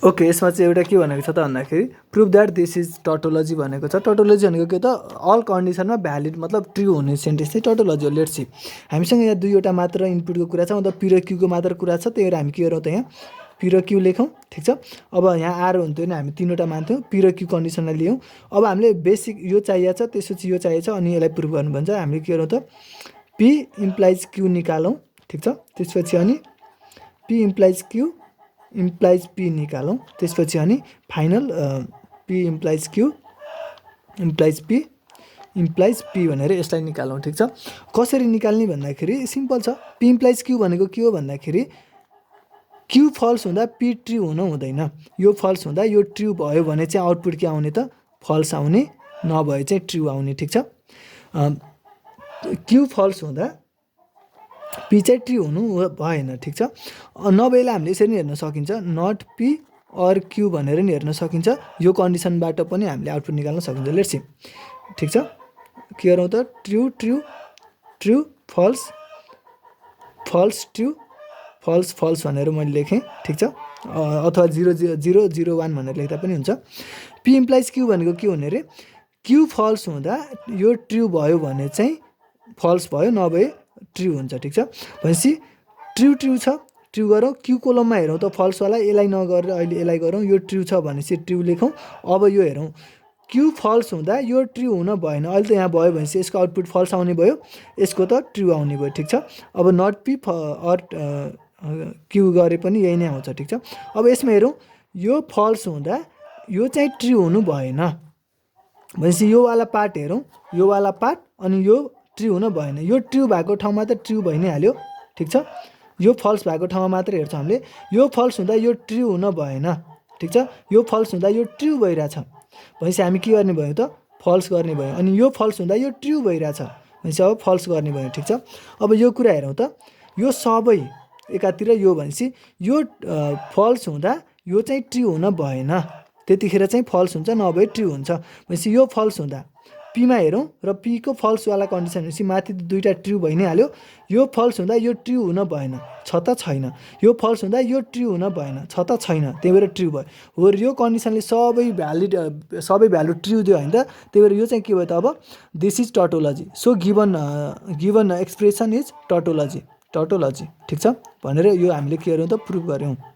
Okay, यसमा चाहिँ एउटा के भनेको छ त भन्दाखेरि प्रुभ द्याट दिस इज टोटोलोजी भनेको छ। टोटोलोजी भनेको के त अल कन्डिसनमा भ्यालिड मतलब ट्रु हुने सेन्टेन्स चाहिँ टोटोलोजी हो। लेट्स सी, हामीसँग यहाँ दुईवटा मात्र इनपुटको कुरा छ, मतलब पी र क्यूको मात्र कुरा छ, त्यही भएर हामी के गरौँ त यहाँ पी र क्यू लेखौँ। ठिक छ, अब यहाँ आर हुन्थ्यो भने हामी तीनवटा मान्थ्यौँ, पी र क्यू कन्डिसनलाई लियौँ। अब हामीले बेसिक यो चाहिएको छ, त्यसपछि यो चाहिएको छ, अनि यसलाई प्रुभ गर्नु भन्छ। हामीले के गरौँ त पी इम्प्लाइज क्यू निकालौँ। ठिक छ, त्यसपछि अनि P implies Q implies P निकालौँ। त्यसपछि अनि final P implies Q implies P भनेर यसलाई निकालौँ। ठिक छ, कसरी निकाल्ने भन्दाखेरि सिम्पल छ। पी इम्प्लाइज क्यू भनेको के हो भन्दाखेरि क्यू फल्स हुँदा पी ट्रु हुन हुँदैन। यो फल्स हुँदा यो ट्रु भयो भने चाहिँ आउटपुट के आउने त फल्स आउने, नभए चाहिँ ट्रु आउने। ठिक छ, क्यू फल्स हुँदा पी चाहिँ ट्रु हुनु भएन। ठिक छ, नभएलाई हामीले यसरी नि हेर्न सकिन्छ, नट पी अर क्यू भनेर नि हेर्न सकिन्छ। यो कन्डिसनबाट पनि हामीले आउटपुट निकाल्न सकिन्छ। लेट्स सी, ठिक छ, के गरौँ त true true true false false true false false भनेर मैले लेखेँ। ठिक छ, अथवा 0 0 0 0 1 भनेर लेख्दा पनि हुन्छ। पी इम्प्लाइज क्यू भनेको के हुने रे, क्यू फल्स हुँदा यो ट्रु भयो भने चाहिँ फल्स भयो, नभए ट्रु हुन्छ। ठिक छ, भनेपछि ट्रु छ, ट्रु गरौँ। क्यू कोलममा हेरौँ त फल्सवाला, यसलाई नगरेर अहिले यसलाई गरौँ। यो ट्रु छ भनेपछि ट्रु लेखौँ। अब यो हेरौँ, क्यू फल्स हुँदा यो ट्रु हुन भएन, अहिले त यहाँ भयो भनेपछि यसको आउटपुट फल्स आउने भयो, यसको त ट्रु आउने भयो। ठिक छ, अब नट पी अर क्यू गरे पनि यही नै आउँछ। ठिक छ, अब यसमा हेरौँ, यो फल्स हुँदा यो चाहिँ ट्रु हुनु भएन भनेपछि यो वाला पार्ट हेरौँ, यो वाला पार्ट अनि यो ट्रु हुन भएन। यो ट्रु भएको ठाउँमा त ट्रु भइ नै हाल्यो। ठिक छ, यो फल्स भएको ठाउँमा मात्र हेर्छौँ हामीले। यो फल्स हुँदा यो ट्रु हुन भएन। ठिक छ, यो फल्स हुँदा यो ट्रु भइरहेछ भनेपछि हामी के गर्ने भयो त फल्स गर्ने भयो। अनि यो फल्स हुँदा यो ट्रु भइरहेछ भनेपछि अब फल्स गर्ने भयो। ठिक छ, अब यो कुरा हेरौँ त, यो सबै एकातिर यो भनेपछि यो फल्स हुँदा यो चाहिँ ट्रु हुन भएन, त्यतिखेर चाहिँ फल्स हुन्छ, नभए ट्रु हुन्छ भनेपछि यो फल्स हुँदा पीमा हेरौँ र पीको फल्सवाला कन्डिसन भनेपछि माथि दुईवटा ट्रु भइ नै हाल्यो। यो फल्स हुँदा यो ट्रु हुन भएन, छ त छैन। यो फल्स हुँदा यो ट्रु हुन भएन, छ त छैन, त्यही भएर ट्रु भयो। हो, यो कन्डिसनले सबै भ्यालु ट्रु दियो होइन त, त्यही भएर यो चाहिँ के भयो त अब this is tautology. So given expression is tautology. ठिक छ भनेर यो हामीले के गऱ्यौँ त प्रुभ गऱ्यौँ।